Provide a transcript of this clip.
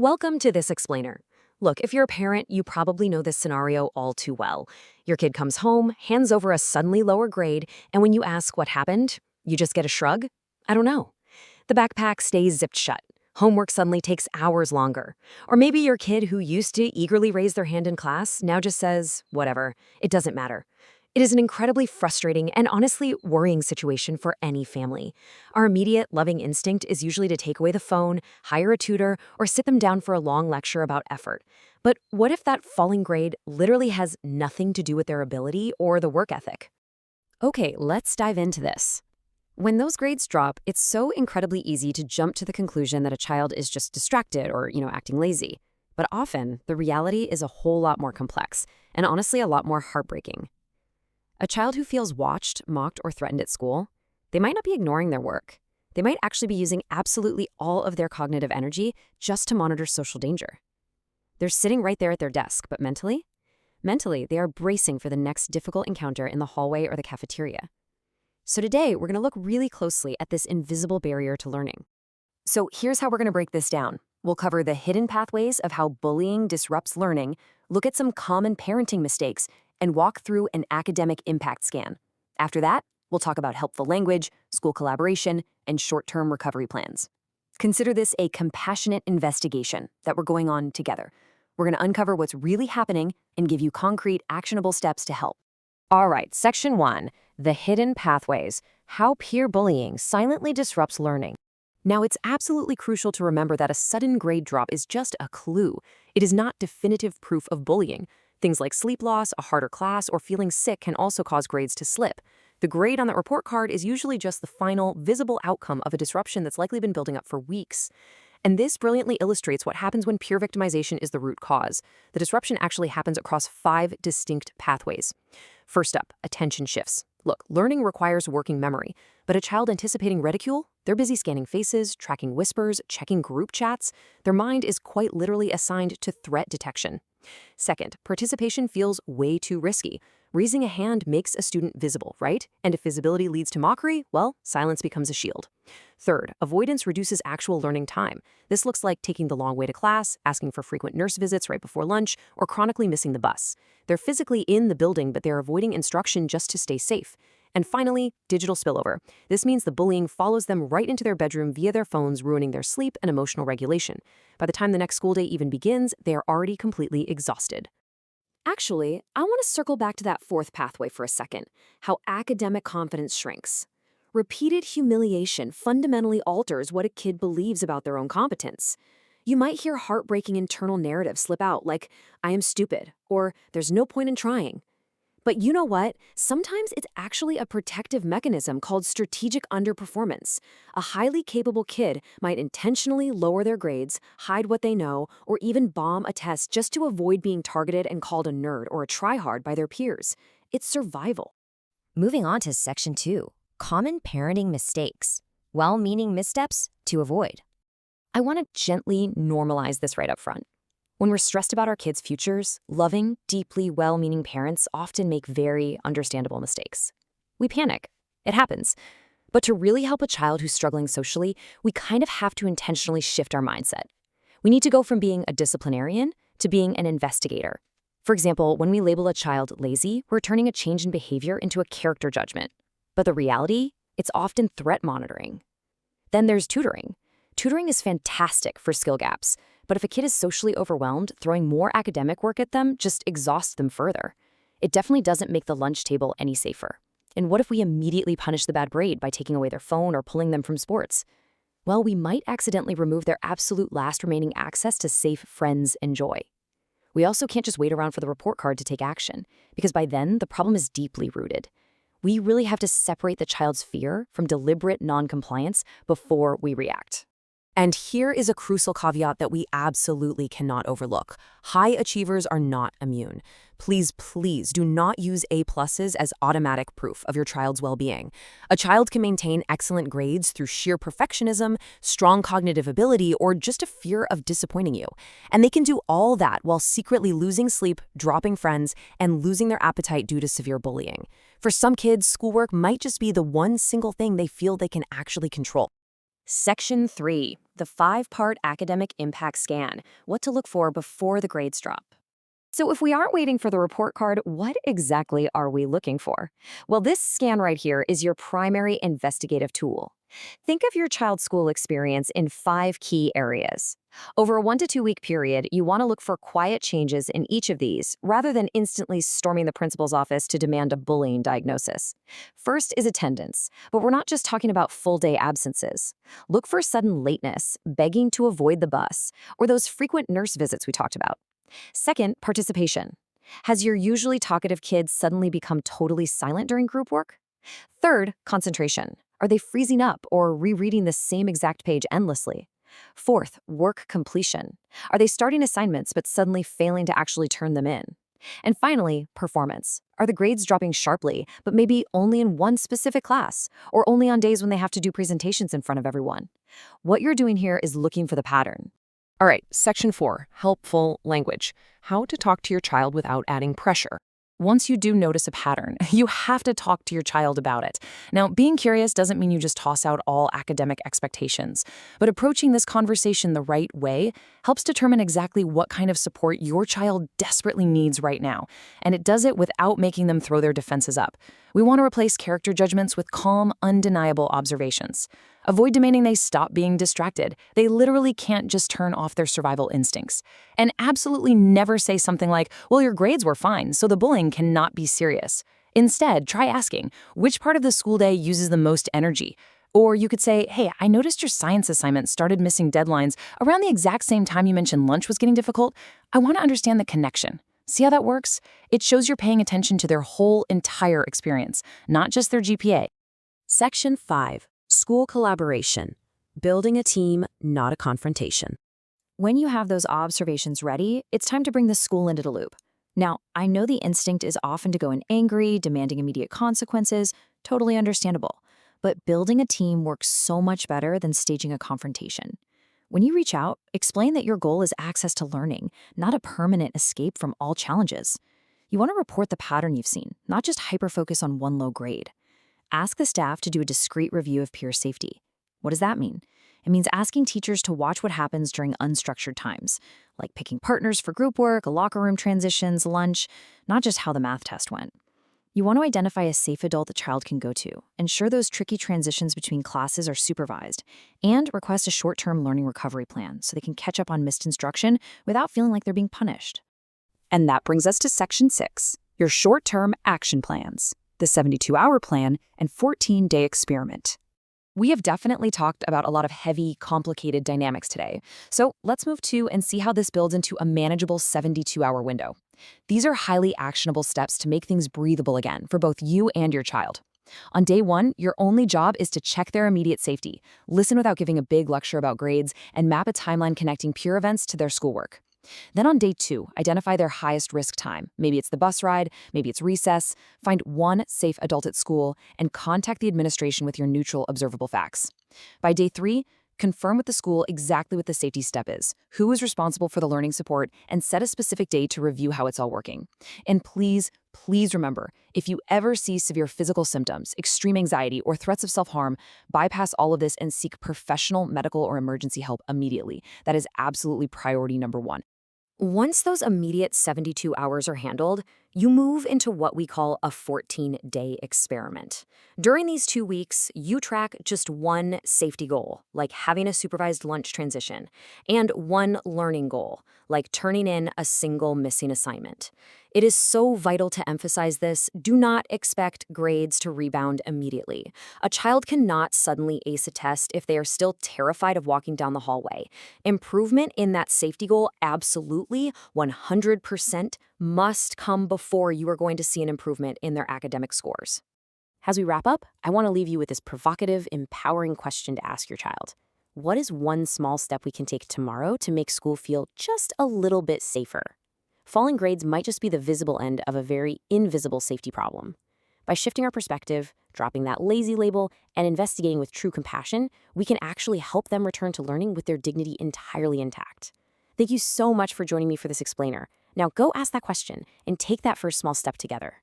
Welcome to This Explainer. Look, if you're a parent, you probably know this scenario all too well. Your kid comes home, hands over a suddenly lower grade, and when you ask what happened, you just get a shrug? I don't know. The backpack stays zipped shut. Homework suddenly takes hours longer. Or maybe your kid who used to eagerly raise their hand in class now just says, whatever, it doesn't matter. It is an incredibly frustrating and honestly worrying situation for any family. Our immediate, loving instinct is usually to take away the phone, hire a tutor, or sit them down for a long lecture about effort. But what if that falling grade literally has nothing to do with their ability or the work ethic? Okay, let's dive into this. When those grades drop, it's so incredibly easy to jump to the conclusion that a child is just distracted or, acting lazy. But often, the reality is a whole lot more complex, and honestly a lot more heartbreaking. A child who feels watched, mocked, or threatened at school, they might not be ignoring their work. They might actually be using absolutely all of their cognitive energy just to monitor social danger. They're sitting right there at their desk, but mentally? Mentally, they are bracing for the next difficult encounter in the hallway or the cafeteria. So today, we're going to look really closely at this invisible barrier to learning. So here's how we're going to break this down. We'll cover the hidden pathways of how bullying disrupts learning, look at some common parenting mistakes, and walk through an academic impact scan. After that, we'll talk about helpful language, school collaboration, and short-term recovery plans. Consider this a compassionate investigation that we're going on together. We're going to uncover what's really happening and give you concrete, actionable steps to help. All right, Section 1, the hidden pathways, how peer bullying silently disrupts learning. Now, it's absolutely crucial to remember that a sudden grade drop is just a clue. It is not definitive proof of bullying. Things like sleep loss, a harder class, or feeling sick can also cause grades to slip. The grade on that report card is usually just the final, visible outcome of a disruption that's likely been building up for weeks. And this brilliantly illustrates what happens when peer victimization is the root cause. The disruption actually happens across 5 distinct pathways. First up, attention shifts. Look, learning requires working memory, but a child anticipating ridicule, they're busy scanning faces, tracking whispers, checking group chats. Their mind is quite literally assigned to threat detection. Second, participation feels way too risky. Raising a hand makes a student visible, right? And if visibility leads to mockery, well, silence becomes a shield. Third, avoidance reduces actual learning time. This looks like taking the long way to class, asking for frequent nurse visits right before lunch, or chronically missing the bus. They're physically in the building, but they're avoiding instruction just to stay safe. And finally, digital spillover. This means the bullying follows them right into their bedroom via their phones, ruining their sleep and emotional regulation. By the time the next school day even begins, they are already completely exhausted. Actually, I want to circle back to that fourth pathway for a second, how academic confidence shrinks. Repeated humiliation fundamentally alters what a kid believes about their own competence. You might hear heartbreaking internal narratives slip out like, I am stupid, or there's no point in trying. But you know what? Sometimes it's actually a protective mechanism called strategic underperformance. A highly capable kid might intentionally lower their grades, hide what they know, or even bomb a test just to avoid being targeted and called a nerd or a tryhard by their peers. It's survival. Moving on to Section 2, common parenting mistakes, well-meaning missteps to avoid. I want to gently normalize this right up front. When we're stressed about our kids' futures, loving, deeply well-meaning parents often make very understandable mistakes. We panic. It happens. But to really help a child who's struggling socially, we kind of have to intentionally shift our mindset. We need to go from being a disciplinarian to being an investigator. For example, when we label a child lazy, we're turning a change in behavior into a character judgment. But the reality? It's often threat monitoring. Then there's tutoring. Tutoring is fantastic for skill gaps. But if a kid is socially overwhelmed, throwing more academic work at them just exhausts them further. It definitely doesn't make the lunch table any safer. And what if we immediately punish the bad grade by taking away their phone or pulling them from sports? Well, we might accidentally remove their absolute last remaining access to safe friends and joy. We also can't just wait around for the report card to take action, because by then, the problem is deeply rooted. We really have to separate the child's fear from deliberate non-compliance before we react. And here is a crucial caveat that we absolutely cannot overlook. High achievers are not immune. Please, please do not use A+ as automatic proof of your child's well-being. A child can maintain excellent grades through sheer perfectionism, strong cognitive ability, or just a fear of disappointing you. And they can do all that while secretly losing sleep, dropping friends, and losing their appetite due to severe bullying. For some kids, schoolwork might just be the one single thing they feel they can actually control. Section 3, the 5-part academic impact scan, what to look for before the grades drop. So if we aren't waiting for the report card, what exactly are we looking for? Well, this scan right here is your primary investigative tool. Think of your child's school experience in 5 key areas. Over a 1 to 2 week period, you want to look for quiet changes in each of these, rather than instantly storming the principal's office to demand a bullying diagnosis. First is attendance, but we're not just talking about full-day absences. Look for sudden lateness, begging to avoid the bus, or those frequent nurse visits we talked about. Second, participation. Has your usually talkative kid suddenly become totally silent during group work? Third, concentration. Are they freezing up or rereading the same exact page endlessly? Fourth, work completion. Are they starting assignments but suddenly failing to actually turn them in? And finally, performance. Are the grades dropping sharply, but maybe only in one specific class, or only on days when they have to do presentations in front of everyone? What you're doing here is looking for the pattern. All right, Section 4, helpful language. How to talk to your child without adding pressure. Once you do notice a pattern, you have to talk to your child about it. Now, being curious doesn't mean you just toss out all academic expectations, but approaching this conversation the right way helps determine exactly what kind of support your child desperately needs right now, and it does it without making them throw their defenses up. We want to replace character judgments with calm, undeniable observations. Avoid demanding they stop being distracted. They literally can't just turn off their survival instincts. And absolutely never say something like, well, your grades were fine, so the bullying cannot be serious. Instead, try asking, which part of the school day uses the most energy? Or you could say, hey, I noticed your science assignment started missing deadlines around the exact same time you mentioned lunch was getting difficult. I want to understand the connection. See how that works? It shows you're paying attention to their whole entire experience, not just their GPA. Section 5. School collaboration. Building a team, not a confrontation. When you have those observations ready, it's time to bring the school into the loop. Now, I know the instinct is often to go in angry, demanding immediate consequences, totally understandable. But building a team works so much better than staging a confrontation. When you reach out, explain that your goal is access to learning, not a permanent escape from all challenges. You want to report the pattern you've seen, not just hyper-focus on one low grade. Ask the staff to do a discrete review of peer safety. What does that mean? It means asking teachers to watch what happens during unstructured times, like picking partners for group work, locker room transitions, lunch, not just how the math test went. You want to identify a safe adult the child can go to, ensure those tricky transitions between classes are supervised, and request a short-term learning recovery plan so they can catch up on missed instruction without feeling like they're being punished. And that brings us to Section 6, your short-term action plans, the 72-hour plan, and 14-day experiment. We have definitely talked about a lot of heavy, complicated dynamics today. So let's move to and see how this builds into a manageable 72-hour window. These are highly actionable steps to make things breathable again for both you and your child. On day 1, your only job is to check their immediate safety, listen without giving a big lecture about grades, and map a timeline connecting peer events to their schoolwork. Then on day 2, identify their highest risk time. Maybe it's the bus ride, maybe it's recess. Find one safe adult at school and contact the administration with your neutral, observable facts. By day 3, confirm with the school exactly what the safety step is, who is responsible for the learning support, and set a specific day to review how it's all working. And please, please remember, if you ever see severe physical symptoms, extreme anxiety, or threats of self-harm, bypass all of this and seek professional medical or emergency help immediately. That is absolutely priority number 1. Once those immediate 72 hours are handled, you move into what we call a 14-day experiment. During these 2 weeks, you track just one safety goal, like having a supervised lunch transition, and one learning goal, like turning in a single missing assignment. It is so vital to emphasize this. Do not expect grades to rebound immediately. A child cannot suddenly ace a test if they are still terrified of walking down the hallway. Improvement in that safety goal absolutely, 100%, must come before you are going to see an improvement in their academic scores. As we wrap up, I want to leave you with this provocative, empowering question to ask your child. What is one small step we can take tomorrow to make school feel just a little bit safer? Falling grades might just be the visible end of a very invisible safety problem. By shifting our perspective, dropping that lazy label, and investigating with true compassion, we can actually help them return to learning with their dignity entirely intact. Thank you so much for joining me for this explainer. Now go ask that question and take that first small step together.